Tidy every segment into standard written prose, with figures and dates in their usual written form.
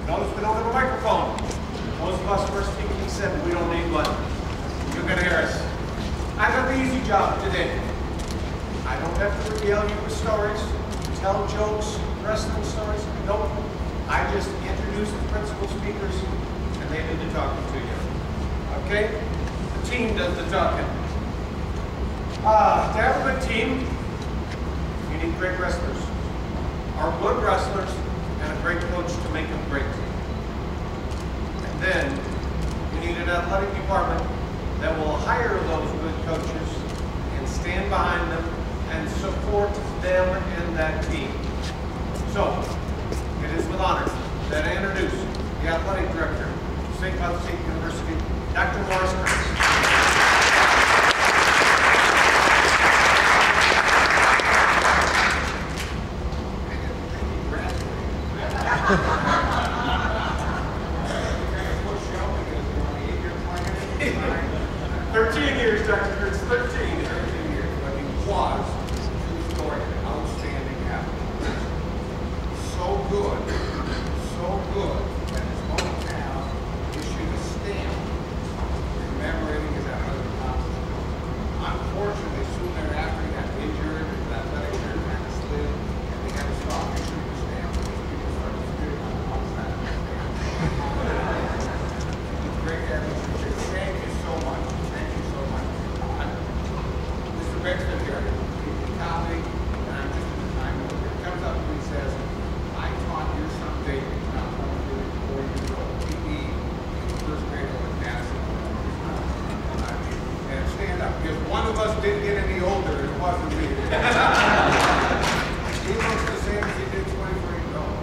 Notice we don't have a microphone. Most of us first speaking said we don't need one. You can hear us. I got the easy job today. I don't have to regale you with stories, tell jokes, wrestling stories. Nope. I just introduce the principal speakers and they do the talking to you. Okay? The team does the talking. To have a good team, you need great wrestlers. Our good wrestlers and a great coach to make them great. And then you need an athletic department that will hire those good coaches and stand behind them and support them and that team. So, it is with honor that I introduce the athletic director of St. Cloud State University, Dr. Morris Curtis. 13 years, Dr. Curtis, 13 years, but he was true story, an outstanding athlete. So good that his hometown issued a stamp commemorating his athletic accomplishment. Unfortunately, soon thereafter, he got injured, his athletic career kind of slid, and they had to stop issuing the stamp because people started spitting on the outside of the stamp. Great athlete. Thank you so much. Mr. here, he's a colleague, and I'm just in the time over. He comes up to me and says, I taught you something when I was 4 years old. PE, first grade over in Madison. And stand up, because one of us didn't get any older, and it wasn't me. He looks the same as he did 24 years old.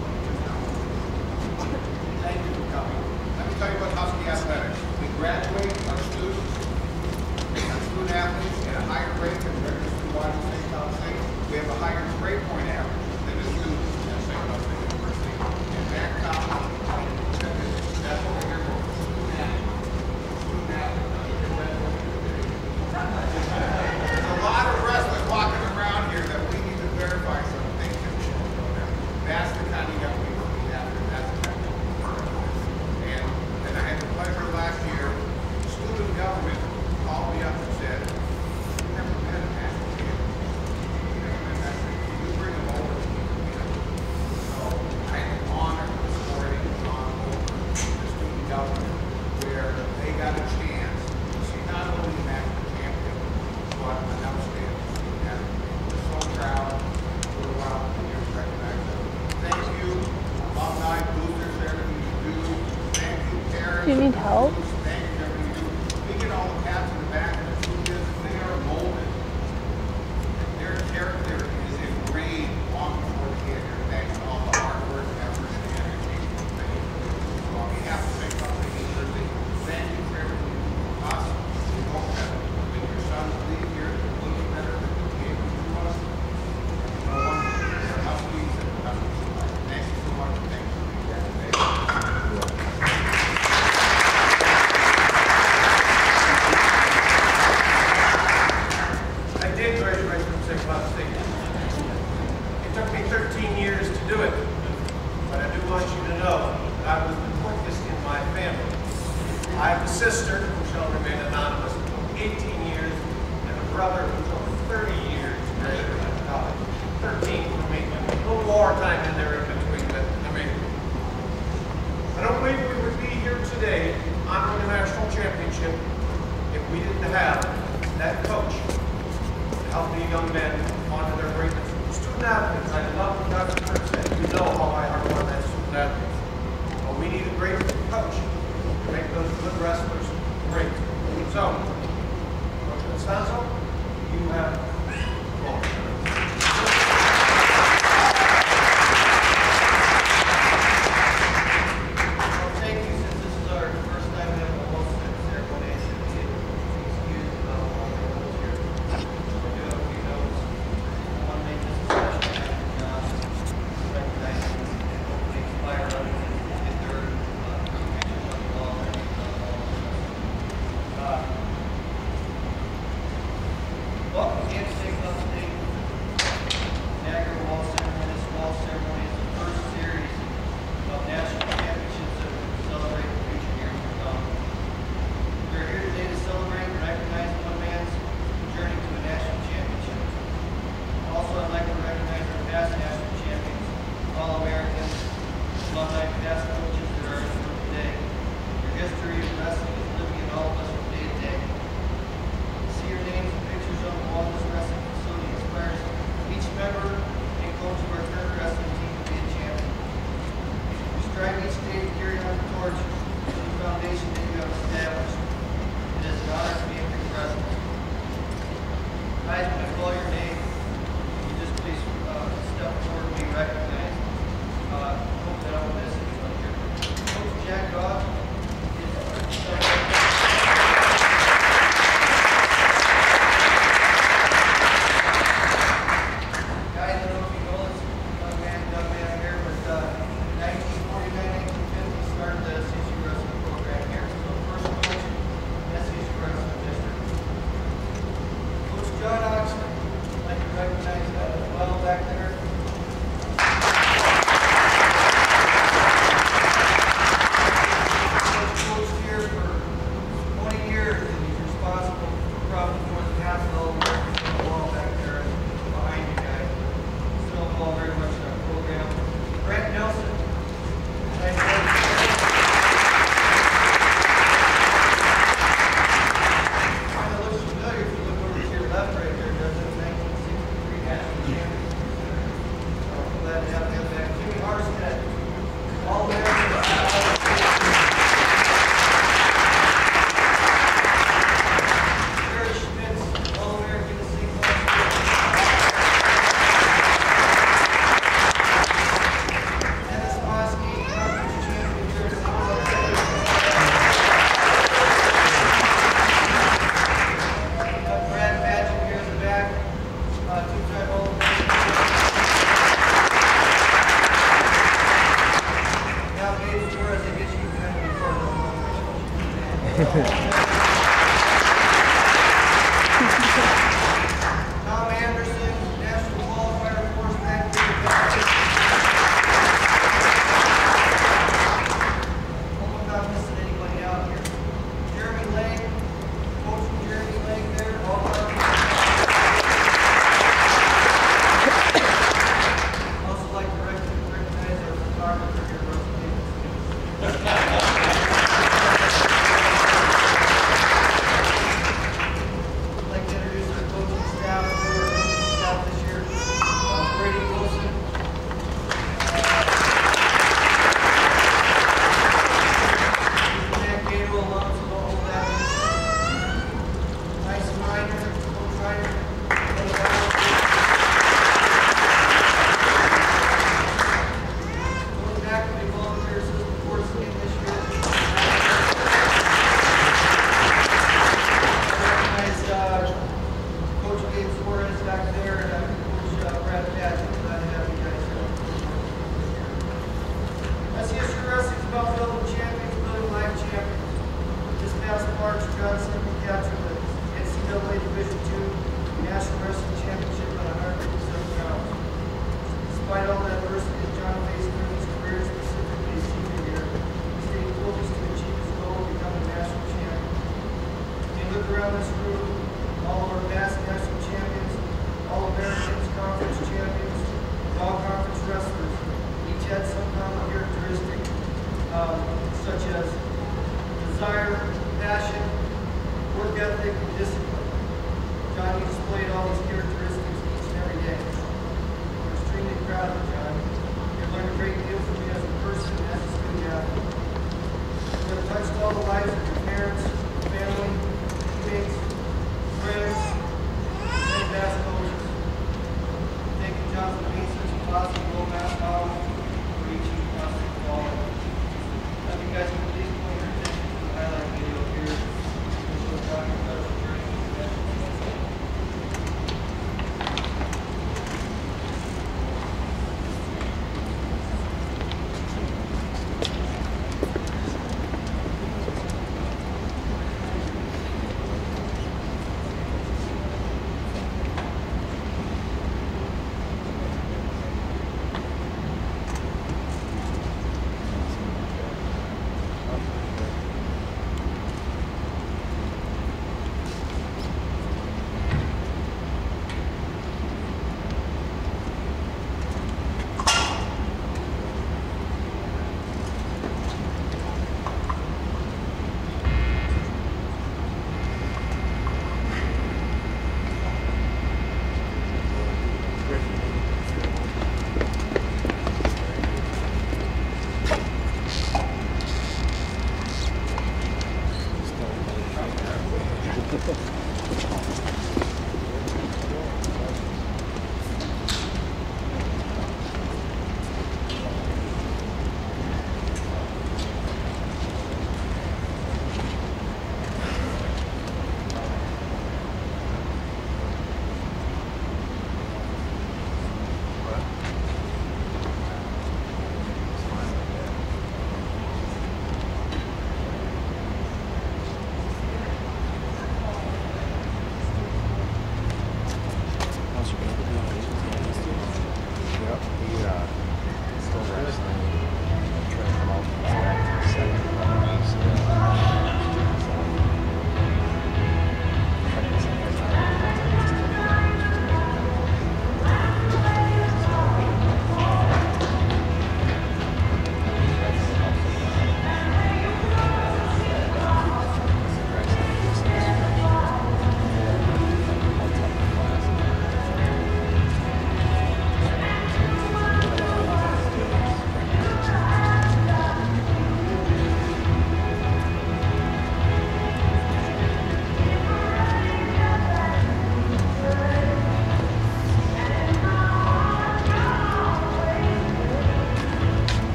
Thank you for coming. Let me tell you about Husky Athletics. We graduate our student athletes at a higher rate than regular student watching St. Cloud State. We have a higher grade point average than the students at St. Cloud State University. And that counts. That's what we're here for. Student athletes. There's a lot of wrestlers walking around here that we need to verify some things in the program. That's the kind of young people we have here. That's the kind of young people. And I had the pleasure last year, student government called me up and said, "You never met a national champion. You never met a national champion. You bring them over to me." So I had the honor of supporting on over the student government where they got a chance to see not only a national champion, but an outstanding student athlete. We're so proud. We're proud to be here to recognize them. Thank you, alumni, boosters, everything you do. Thank you, parents. Do you need help? Thank you, everything you do. We get all the pats in the back, and the truth is they are molded. Their character is ingrained long before they get here, thanks to all the hard work, effort, and energy. So on behalf of St. Cloud State University, thank you for everything you do for us. We hope that when your sons leave here, they're a little better than they came to us. No one, they're Huskies and Huskies. Thank you so much. Thank you for being here today. I did graduate from St. Cloud State. It took me 13 years to do it, but I do want you to know that I was the quickest in my family. I have a sister who shall remain anonymous who took 18 years, and a brother who took 30 years to graduate from college. 13 for me. A little more time in there in between, but I mean, I don't believe we would be here today honoring a national championship if we didn't have that coach help the young men onto their greatness. Student athletes, I love what Dr. Kirk said. You know how I harp on that student athletes. But we need a great coach to make those good wrestlers great. So, Coach Constanzo, you have the ball. Well, alumni, past coaches that are in the room today. Your history of wrestling is living in all of us from day to day. To see your names and pictures on the wall of this wrestling facility inspires each member and coach of our current wrestling team to be a champion. We strive each day to carry on the torch to the foundation that you have established. It is an honor to be in your presence. Guys, when I call your name, you just please step forward and be recognized. Hope that I won't miss anyone here. Coach Jack Goff guys, I don't know if you know this young man here, but 1949, 1950 started the SCSU wrestling program here. So the first coach in SCSU wrestling district. Coach John Oxley, I'd like to recognize that as well back there. He's coached here for 20 years and he's responsible for probably more than half of all the work on the wall back there behind you guys. Still involved very much in our program. Brent Nelson, kind of looks familiar if you look over to your left right there, doesn't it? 1963 national champion. So I'm glad to have him back. Jimmy Harstead, All-American. Barry Schmitz, All-American single. Dennis Mosky, conference champion here at Brad Padgett here in the back, two-time All-American. Now, Dave Flores, I guess you can kind of be part of the Tom Anderson, national qualifier force back here. Hope I'm not missing anybody out here. Jeremy Lake, coach from Jeremy Lake there. Also like to recognize our photographer here, Russ Davis. I'd like to introduce our coaching staff, who are coaching staff this year. Brady Wilson. Matt Gato, Alonso, all that. Nice Reiner, Coach Reiner. Going back to the volunteers for us again this year. Recognize Coach Dave Flores back there and Coach Brad Padgett. Glad to have you guys here. SCSU Wrestling is about building champions, building life champions. This past March, John Sundgren captured the NCAA Division II National Wrestling Championship at 157 pounds. Despite all the adversity that John faced during his career, specifically his senior year, he stayed focused to achieve his goal of becoming a national champion. When you look around this room, all of our past national champions, all Americans, conference champions, all conference wrestlers, each had some common characteristic, such as desire, passion, work ethic, and discipline. Johnny displayed all these characteristics each and every day. We're extremely proud of you, John. You've learned a great deal from you as a person and as a student athlete. You have touched all the lives of your parents, family, teammates, friends, and past coaches. Thank you, John, for being such a positive role model for each of us involved. If you guys can please point your attention to the highlight video here, which will talk about your journey to the national championship.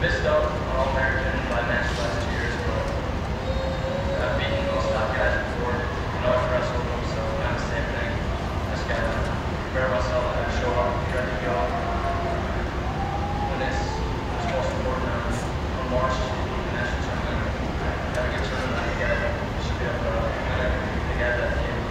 missed out on All-American by match the last 2 years, but I've beaten most top guys before. I know I've wrestled them, so kind of the same thing. I just got to prepare myself and show up, be ready to go. When it's most important on March, the national tournament. Have a good tournament. You should be able to win everything together at the end.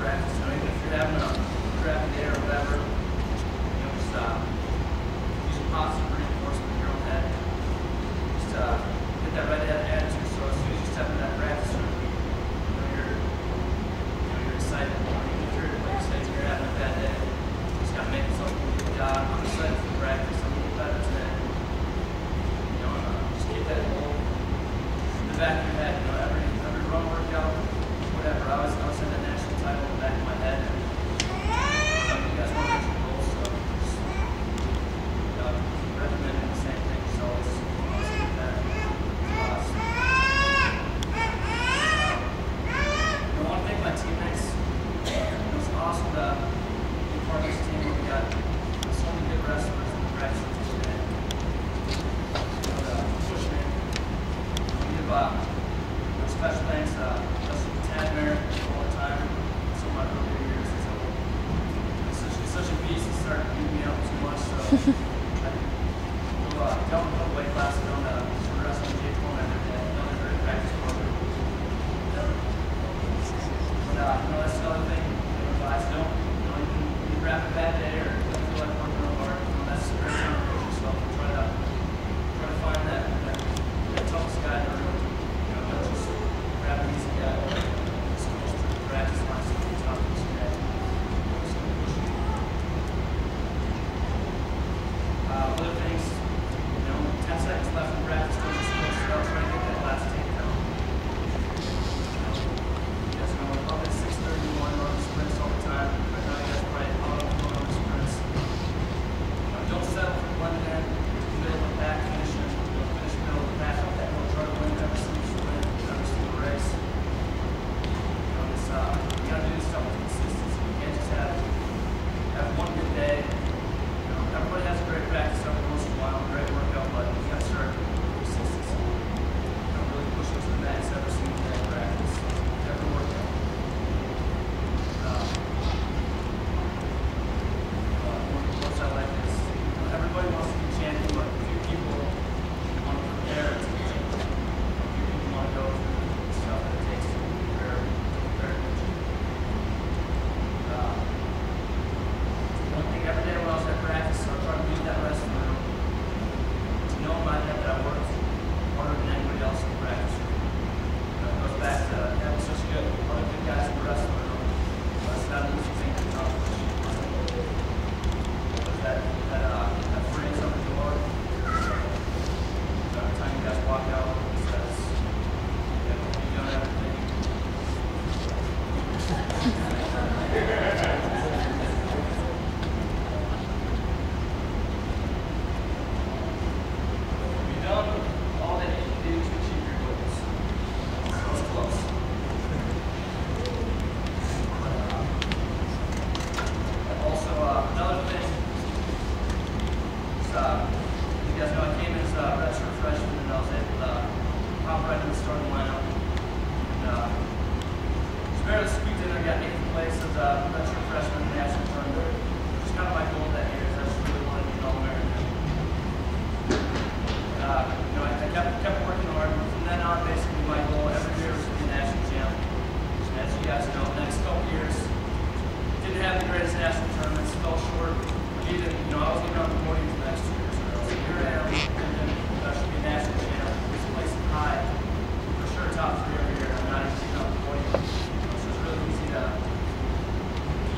practice. You know, even if you're having a crappy day or whatever, you know, just use a positive reinforcement in your own head. Just get that right attitude. So as soon as you step in that practice room, you're excited. Even if you're, like you said, if you're having a bad day, you just gotta make yourself believe, God, I'm excited for practice. I'm gonna get better today. You know, just keep that goal in the back of your head. You know, every run workout, whatever. I was in the national title in the back of my head. And, you guys want to reach your goals, so just recommending the same thing. So always keep that. I want to thank my teammates. It was awesome to be part of this team. We got so many good wrestlers in the practice today. Push me. We have special thanks to Tanner all the time. So my earlier years, it's such a beast to start beating me up too much. So I don't put weight class on the wrestling Jake Coleman and another great practice program. But you know, that's the other thing. Advice, don't, you know, you can grab a bad day or don't feel like working real hard. You know, that's a great time to push yourself and try to find that toughest guy in the room. You know, don't just grab an easy guy. Just goes through the practice line, so it's not this guy. Just push you. Other things, you know, 10 seconds left in practice, don't just go straight, try to get that last takedown. You guys know, up at 6:31, run sprints all the time. Right now, you guys probably out of sprints. Don't settle for blending in, middle of the pack, finish middle of the pack. Try to win every single sprint, every single race. You know, you gotta do this stuff with consistency. You can't just have one good day. You know, everybody has a great practice every once in a while, a great workout, but you gotta start with consistency. You know, really push it to the max every single day of practice, every workout. One quote I like is, you know, everybody wants to be champion, but few people want to prepare to be champion. Want to go through the stuff that it takes to prepare good. One thing every day when I was at practice, I was trying to leave that wrestling room to know in my head that I worked harder than anybody else in the practice room. You know, it goes back to having such other good guys in the wrestling room. That's not an easy thing to accomplish. But that frees up the door. Every time you guys walk out, it says, you've done everything. You've done all that you can do to achieve your goals. So it's close. Also, another thing is, you guys know I came in as a redshirt freshman and I was able to hop right in the starting lineup. And just barely squeaked in. I got 8th place as a redshirt freshman in the national tournament. Which is kind of my goal that year, is I just really wanted to be an All-American. You know, I kept working hard. From then on, basically my goal every year was to be a national champ. And as you guys know, the next couple years, didn't have the greatest national tournaments, fell short. Even, you know, I was getting on the podium for the next 2 years. So here I am, and I should be a national champ. It's placing high, for sure, top 3 every year. I'm not even getting on the podium. So it's really easy to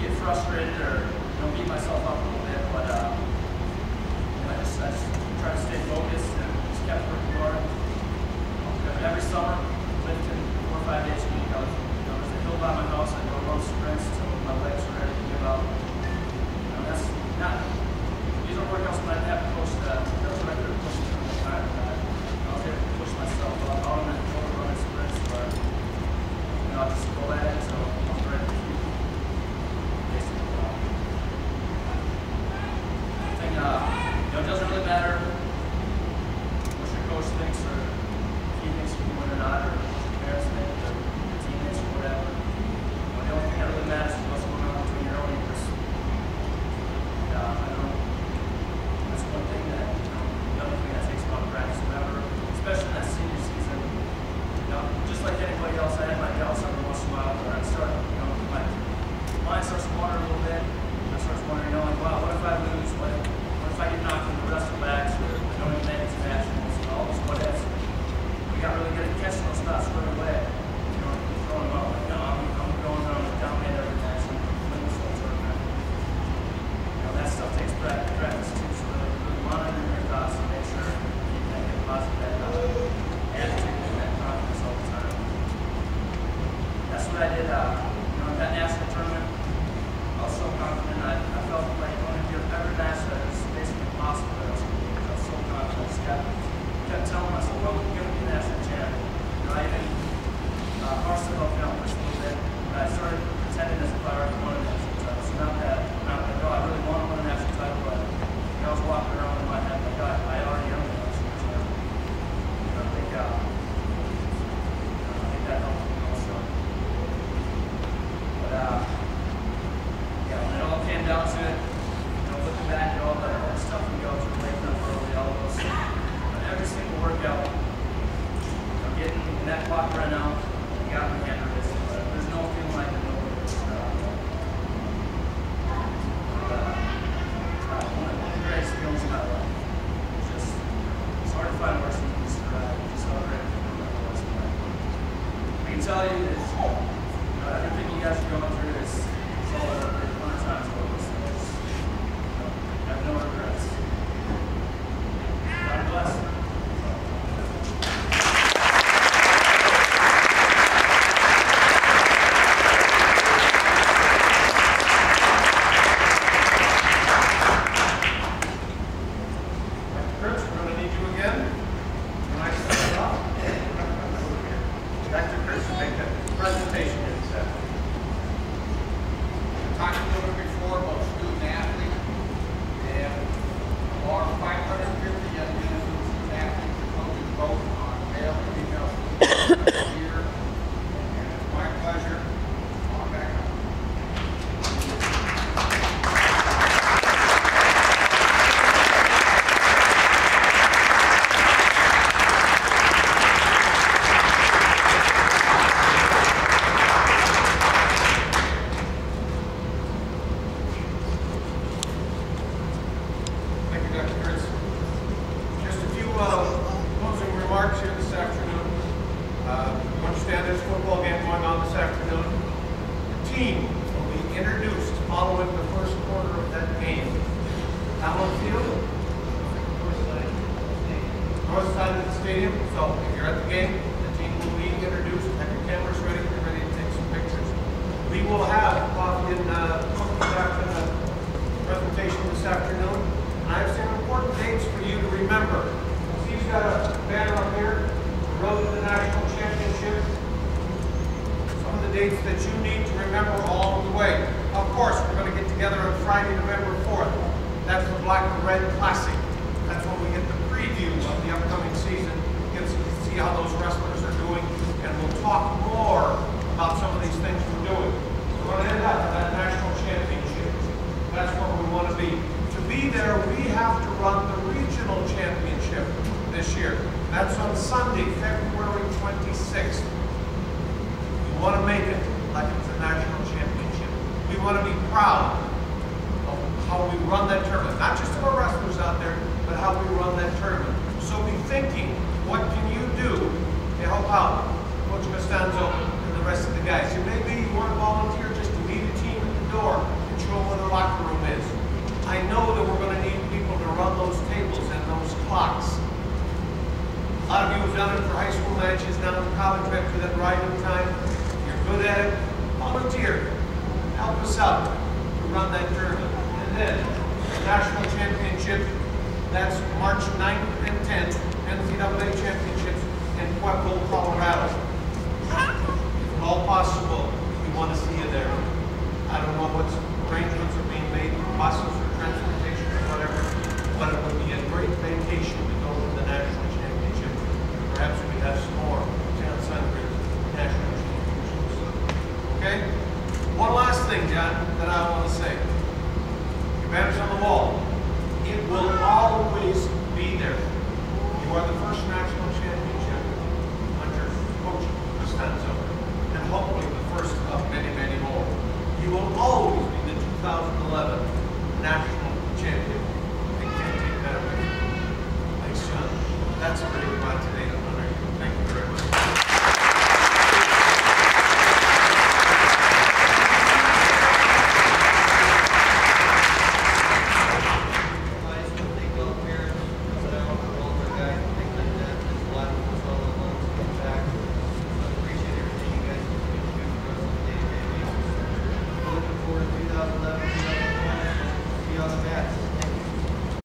get frustrated or, you know, beat myself up a little bit. But you know, I just try to stay focused and just kept working hard. Every summer, lifting 4 or 5 days a week. There's a hill by my house. I go run sprints until my legs are ready to give up. You know, that's not. These are workouts when I didn't have to push that. That's what I could have pushed through the time. I was able to push myself up out on that hill running sprints, but you know, I just go at it until I'm ready to keep basically. I think you know, it doesn't really matter what your coach thinks or if he thinks you can win or not, or what your parents think, or your teammates or whatever. You know, the only thing that really matters following the first quarter of that game. Down on the field? North side of the stadium. So if you're at the game, the team will be introduced. Have your cameras ready. Get ready to take some pictures. We will have coffee and cookies after the presentation this afternoon. And I have some important dates for you to remember. Steve's got a banner up here. The road to the national championship. Some of the dates that you need to remember along the way. Of course, we're going to get together on Friday, November 4th. That's the Black and Red Classic. That's when we get the preview of the upcoming season. Get to see how those wrestlers are doing, and we'll talk more about some of these things we're doing. We're going to end up at that national championship. That's where we want to be. To be there, we have to run the regional championship this year. That's on Sunday, February 26th. We want to make it like it's a national championship. We want to be proud of how we run that tournament. Not just of our wrestlers out there, but how we run that tournament. So be thinking, what can you do to help out Coach Costanzo and the rest of the guys? It may be you want to volunteer just to meet a team at the door and show them where the locker room is. I know that we're going to need people to run those tables and those clocks. A lot of you have done it for high school matches, down in college, back to that riding time. If you're good at it, volunteer. Help us out to run that tournament. And then, the national championship, that's March 9th and 10th, NCAA championships in Pueblo, Colorado. If at all possible, we want to see you there. I don't know what arrangements are being made, buses or transportation or whatever, but it would be a great vacation to go to the national championship. Perhaps we have some more John Sundgren national championships. Okay? One last thing, John, that I want to say. Your banner's on the wall. It will always be there. You are the first national championship under Coach Costanzo, and hopefully the first of many, many more. You will always be the 2011 national champion. I can't take that away. Thanks, John. That's a pretty good one today.